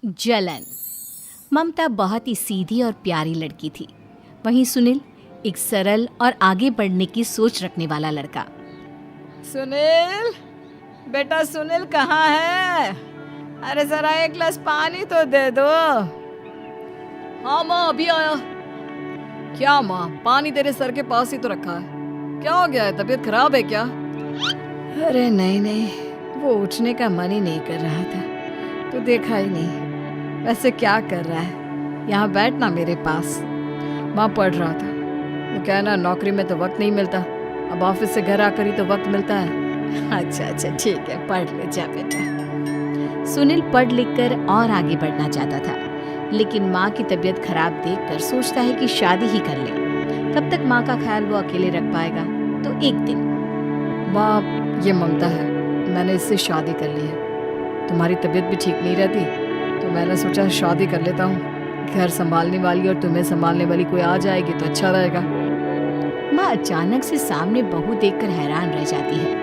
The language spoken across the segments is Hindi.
जलन। ममता बहुत ही सीधी और प्यारी लड़की थी। वहीं सुनील एक सरल और आगे बढ़ने की सोच रखने वाला लड़का। सुनील, बेटा सुनील कहाँ है? अरे जरा एक गिलास पानी तो दे दो। हाँ माँ, अभी आया। क्या माँ, पानी तेरे सर के पास ही तो रखा है। क्या हो गया है, तबीयत खराब है क्या? अरे नहीं नहीं, वो उठने का मन ही नहीं कर रहा था, तो देखा ही नहीं। वैसे क्या कर रहा है? यहाँ बैठना मेरे पास। माँ पढ़ रहा था। वो कहना नौकरी में तो वक्त नहीं मिलता, अब ऑफिस से घर आकर ही तो वक्त मिलता है। अच्छा ठीक है, पढ़ ले जा बेटा। सुनील पढ़ लिख कर और आगे बढ़ना चाहता था, लेकिन माँ की तबीयत खराब देखकर सोचता है कि शादी ही कर ले। कब तक माँ का ख्याल वो अकेले रख पाएगा? तो एक दिन, माँ ये ममता है, मैंने इससे शादी कर ली है। तुम्हारी तबीयत भी ठीक नहीं रहती, तो मैंने सोचा शादी कर लेता हूँ। घर संभालने वाली और तुम्हें संभालने वाली कोई आ जाएगी तो अच्छा रहेगा। माँ अचानक से सामने बहू देखकर हैरान रह जाती है।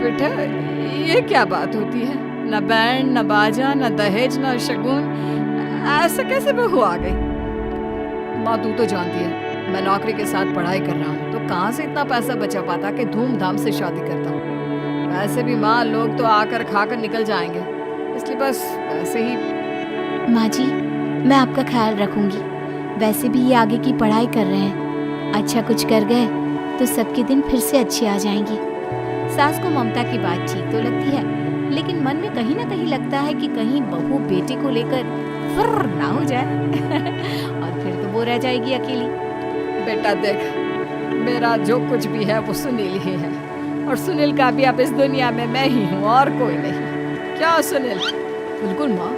बेटा ये क्या बात होती है? न बैंड, न बाजा, न दहेज, न शगुन, ऐसा कैसे बहू आ गई? माँ तू तो जानती है, मैं नौकरी के साथ पढ़ाई कर रहा हूँ, तो कहाँ से इतना पैसा बचा पाता कि धूमधाम से शादी करता हूँ। वैसे भी माँ, लोग तो आकर खाकर निकल जाएंगे, इसलिए बस ऐसे ही। माँ जी, मैं आपका ख्याल रखूंगी। वैसे भी ये आगे की पढ़ाई कर रहे हैं, अच्छा कुछ कर गए तो सबके दिन फिर से अच्छे आ जाएंगे। सास को ममता की बात ठीक तो लगती है, लेकिन मन में कहीं ना कहीं लगता है कि कहीं बहू बेटे को लेकर फुर्र ना हो जाए और फिर तो वो रह जाएगी अकेली। बेटा देख, मेरा जो कुछ भी है वो सुनील ही है, और सुनील का भी अब इस दुनिया में मैं ही हूँ और कोई नहीं। क्या सुनील? बिल्कुल माँ,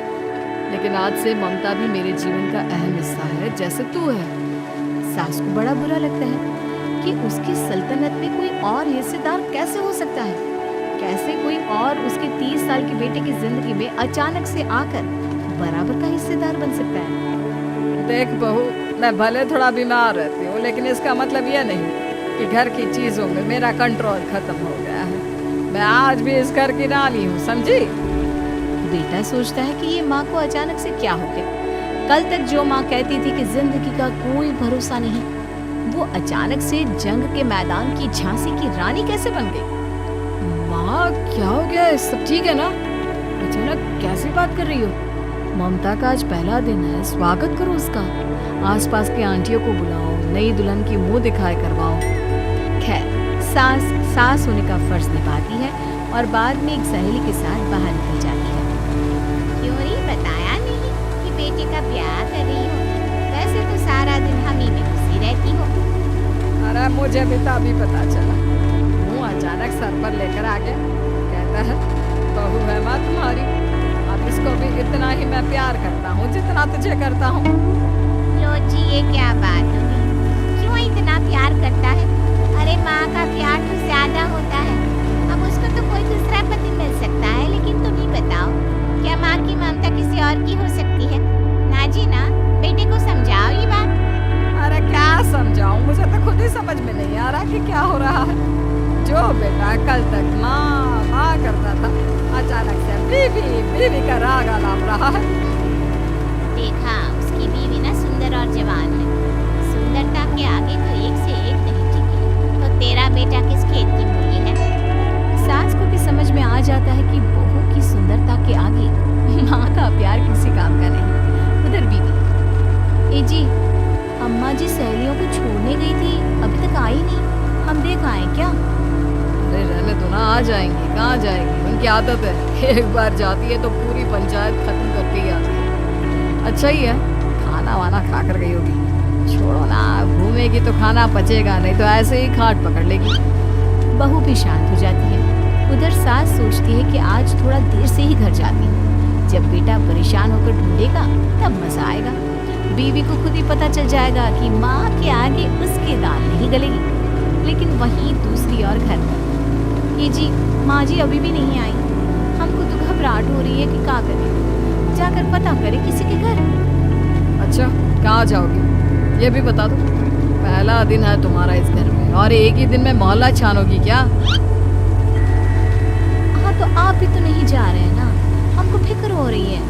लेकिन आज से ममता भी मेरे जीवन का अहम हिस्सा है, जैसे तू है। सास को बड़ा बुरा लगता है कि उसकी सल्तनत में कोई और हिस्सेदार कैसे हो सकता है। कैसे कोई और उसके 30 साल के बेटे की जिंदगी में अचानक से आकर बराबर का हिस्सेदार बन सकता है। देख बहू, मैं भले थोड़ा बीमार रहती हूँ, लेकिन इसका मतलब यह नहीं कि घर की चीजों में मेरा कंट्रोल खत्म हो गया है। मैं आज भी इस घर की रानी हूँ, समझी? बेटा सोचता है कि ये माँ को अचानक से क्या हो गया। कल तक जो माँ कहती थी कि जिंदगी का कोई भरोसा नहीं, वो अचानक से जंग के मैदान की झांसी की रानी कैसे बन गई? माँ क्या हो गया? सब ठीक है ना? अचानक कैसी बात कर रही हो? ममता का आज पहला दिन है, स्वागत करो उसका। आसपास की आंटियों को बुलाओ, नई दुल्हन की मुंह दिखाए करवाओ। खैर, सास होने का फर्ज निभाती है और बाद में एक सहेली के साथ बाहर निकल जाती है। क्यों नहीं बताया नहीं कि बेटे का ब्याह कर रही हो? वैसे तो सारा दिन हम ही में खुशी रहती हो। अरे मुझे भी तो अभी पता चला। मुँह अचानक सर पर लेकर आ गया, कहता है बहू है माँ तुम्हारी। अब इसको भी इतना ही मैं प्यार करता हूँ जितना तुझे करता हूँ। लो जी, ये क्या बात हुई? क्यों इतना प्यार करता है? अरे माँ का प्यार तो ज्यादा होता है। अब उसको तो कोई दूसरा पति मिल सकता है, लेकिन तुम ही बताओ, क्या माँ की ममता किसी और की हो सकती है? ना जी ना, बेटे को समझाओ ये बात। अरे क्या समझाऊं, मुझे तो खुद ही समझ में नहीं आ रहा कि क्या हो रहा है। जो बेटा कल तक माँ माँ करता था, अचानक से बीवी का राग आलाप रहा है। देखा, उसकी बीवी ना सुंदर और जवान है। सुंदरता के आगे तो एक से एक नहीं टिकी। तो तेरा बेटा किस खेत की मूली है? सास को भी समझ में आ जाता है कि बहू की सुंदरता के आगे माँ का प्यार किसी काम का नहीं। उधर बीवी, ए जी, अम्मा जी सहेलियों को छोड़ने गई थी, अभी तक आई नहीं, हम देख आए क्या? अरे रहने दो ना, आ जाएंगी। कहाँ जाएंगी, उनकी आदत है, एक बार जाती है तो पूरी पंचायत खत्म करके ही आती है। अच्छा ही है, खाना वाना खा कर गई होगी। छोड़ो ना, घूमेगी तो खाना पचेगा, नहीं तो ऐसे ही खाट पकड़ लेगी। बहू भी शांत हो जाती है। उधर सास सोचती है कि आज थोड़ा देर से ही घर जाती हूँ, जब बेटा परेशान होकर ढूंढेगा तब मजा आएगा। बीवी को खुद ही पता चल जाएगा कि माँ के आगे उसकी दाल नहीं गलेगी। लेकिन वहीं दूसरी ओर घर पर, ये जी, माँ जी अभी भी नहीं आई। हमको तो घबराहट हो रही है कि क्या करें, जाकर पता करें किसी के घर। अच्छा, कहाँ जाओगी ये भी बता दो। पहला दिन है तुम्हारा इस घर में, और एक ही दिन में मोहल्ला छानोगी क्या? हाँ, तो आप भी तो नहीं जा रहे हैं ना, हमको फिक्र हो रही है।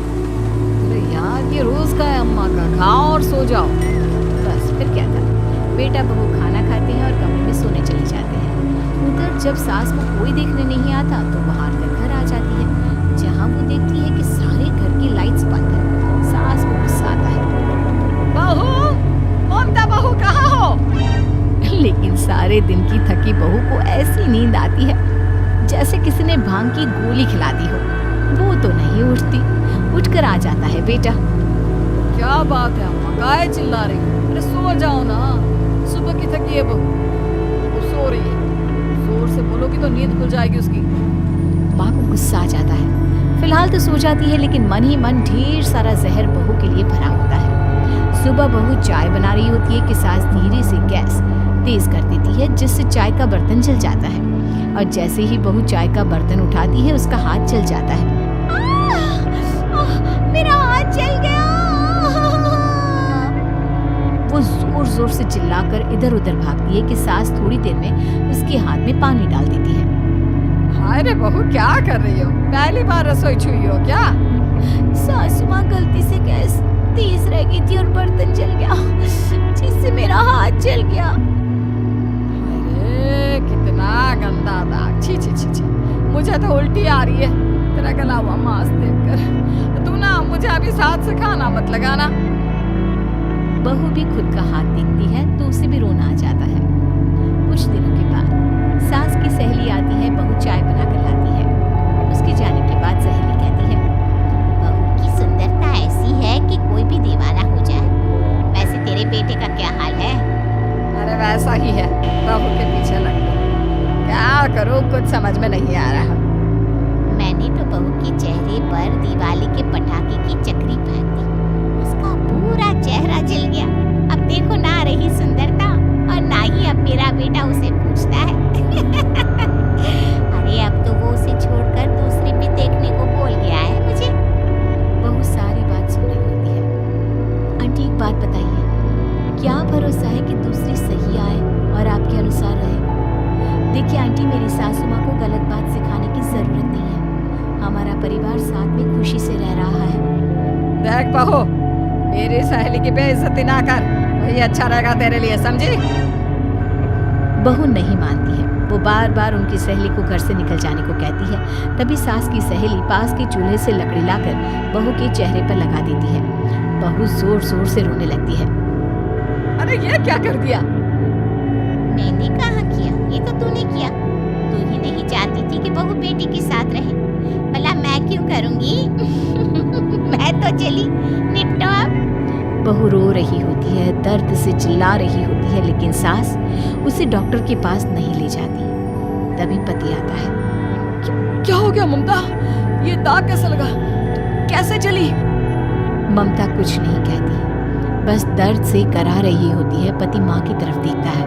सो जाओ। बस फिर क्या था, बेटा बहू खाना खाते हैं और कमरे में सोने चले जाते हैं। उधर जब सास को कोई देखने नहीं आता तो वो हार कर घर आ जाती है, जहाँ वो देखती है कि सारे घर की लाइट्स बंद है। सास को गुस्सा आता है, बहू, ममता बहू कहाँ हो? लेकिन सारे दिन की थकी बहू को ऐसी नींद आती है जैसे किसी ने भांग की गोली खिला दी हो। वो तो नहीं उठती। उठकर आ जाता है बेटा। क्या बात है अम्मा, काहे चिल्ला रही हो? अरे सो जाओ ना, सुबह की थकी है बहू, वो सो रही है। जोर से बोलोगी तो नींद खुल जाएगी उसकी। माँ को गुस्सा आ जाता है। फिलहाल तो सो जाती है, लेकिन मन ही मन ढेर सारा जहर बहू के लिए भरा होता है। सुबह बहू चाय बना रही होती है कि सास धीरे से गैस तेज कर देती है, जिससे चाय का बर्तन जल जाता है। और जैसे ही बहू चाय का बर्तन उठाती है उसका हाथ जल जाता है। मेरा हाथ जल गया। वो जोर जोर से चिल्लाकर इधर उधर भागती है कि सास थोड़ी देर में उसके हाथ में पानी डाल देती है। हाय रे बहू, क्या कर रही हो? पहली बार रसोई छुई हो क्या? सासू माँ गलती से गैस तेज रह गई थी और बर्तन जल गया, जिससे मेरा हाथ जल गया। अरे कितना गंदा दाग, छी छी छी छी, मुझे तो उल्टी आ रही है तेरा गला हुआ मांस देखकर। तू ना मुझे अभी साथ से खाना मत लगाना। बहू भी खुद का हाथ देखती है तो उसे भी रोना आ जाता है। कुछ दिनों के बाद सास की सहेली आती है, बहू चाय बनाकर लाती है। उसके जाने के बाद सहेली कहती है, बहू की सुंदरता ऐसी है कि कोई भी दीवाना हो जाए। वैसे तेरे बेटे का क्या हाल है? अरे वैसा ही है, बहू के पीछे लग गई। क्या करूं, कुछ समझ में नहीं आ रहा। मैंने तो बहू के चेहरे पर दिवाली के पटाखे की चक्री फेंक दी, उसका पूरा चेहरा जल गया। अब देखो ना रही सुंदरता, और ना ही अब मेरा बेटा उसे पूछता है। अरे अब तो वो उसे छोड़कर दूसरी भी देखने को बोल गया है मुझे। बहू सारी बात सुन रही होती है। आंटी एक बात बताइए, क्या भरोसा है कि दूसरी सही आए और आपके अनुसार रहे? देखिए आंटी, मेरी सासू माँ को गलत बात सिखाने की जरूरत नहीं है। हमारा परिवार साथ में खुशी से रह रहा है। देख बहू, मेरी सहेली की बेइज्जती ना कर, वही अच्छा रहेगा तेरे लिए, समझी? बहू नहीं मानती है। वो बार बार उनकी सहेली को घर से निकल जाने को कहती है। तभी सास की सहेली पास के चूल्हे से लकड़ी लाकर बहू के चेहरे पर लगा देती है। बहू जोर जोर से रोने लगती है। अरे ये क्या कर दिया? मैंने कहाँ किया, ये तो तूने किया। तू ही नहीं चाहती थी कि बहू बेटी के साथ रहे, भला मैं क्यों करूँगी? मैं तो चली, निपटो अब। बहू रो रही होती है, दर्द से चिल्ला रही होती है, लेकिन सास उसे डॉक्टर के पास नहीं ले जाती। तभी पति आता है। क्या हो गया ममता? ये दाग कैसे लगा? कैसे चली? ममता कुछ नहीं कहती, बस दर्द से करा रही होती है। पति माँ की तरफ देखता है।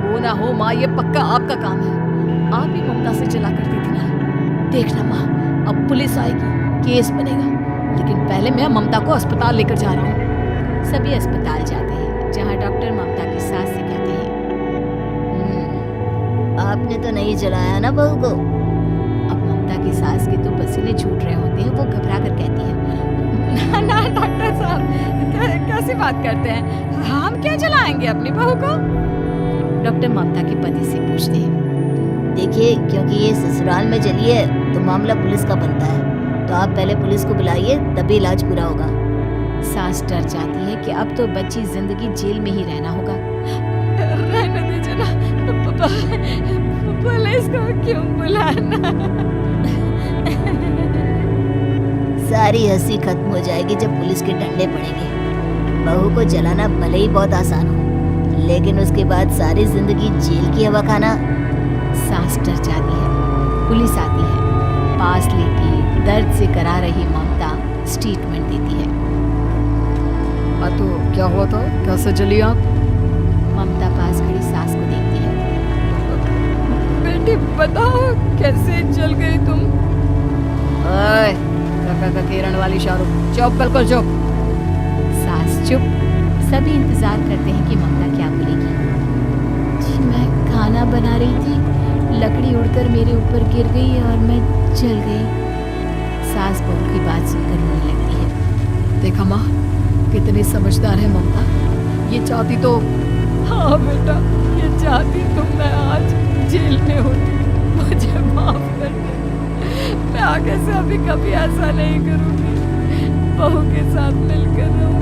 हो ना हो माँ, ये पक्का आपका काम है। आप ही ममता से चला करती थी ना। देखना माँ, अब पुलिस आएगी, केस बनेगा, लेकिन पहले मैं ममता को अस्पताल लेकर जा रहा हूँ। सभी अस्पताल जाते हैं, जहाँ डॉक्टर ममता की सास से कहते हैं, आपने तो नहीं जलाया ना बहू को? अब ममता की सास के तो पसीने छूट रहे होते हैं। वो घबरा कर कहती है, ना डॉक्टर साहब, कैसी बात करते हैं? हम क्या जलाएंगे अपनी बहू को? डॉक्टर ममता के पति से पूछते हैं, देखिए, क्योंकि ये ससुराल में जली है तो मामला पुलिस का बनता है, तो आप पहले पुलिस को बुलाइए, तभी इलाज पूरा होगा। सास डर जाती है कि अब तो बच्ची जिंदगी जेल में ही रहना होगा। रहने दीजिए ना, पुलिस को क्यों बुलाना? सारी हंसी खत्म हो जाएगी जब पुलिस के डंडे पड़ेंगे। बहू को जलाना भले ही बहुत आसान हो, लेकिन उसके बाद सारी जिंदगी जेल की हवा खाना। सास डर जाती है। पुलिस आती है। पास लेटी दर्द से करा रही ममता स्टेटमेंट देती है। तो क्या हुआ था? कैसे जली आप? ममता पास खड़ी सास को देखती है। बेटी बताओ, कैसे जल गई तुम? ओए, किरण वाली शाहरुख, चुप, बिल्कुल चुप। सास चुप। सभी इंतजार करते हैं कि ममता क्या बोलेगी। जी, मैं खाना बना रही थी, लकड़ी उड़कर मेरे ऊपर गिर गई और मैं जल गई। सास बहू की बात सुनकर रोने लगती है। देखा माँ, कितनी समझदार है ममता। ये चाहती तो हाँ बेटा, ये चाहती तो मैं आज जेल में होती। मुझे माफ कर दे, मैं आगे से अभी कभी ऐसा नहीं करूँगी। बहू के साथ मिलकर रहूँगी।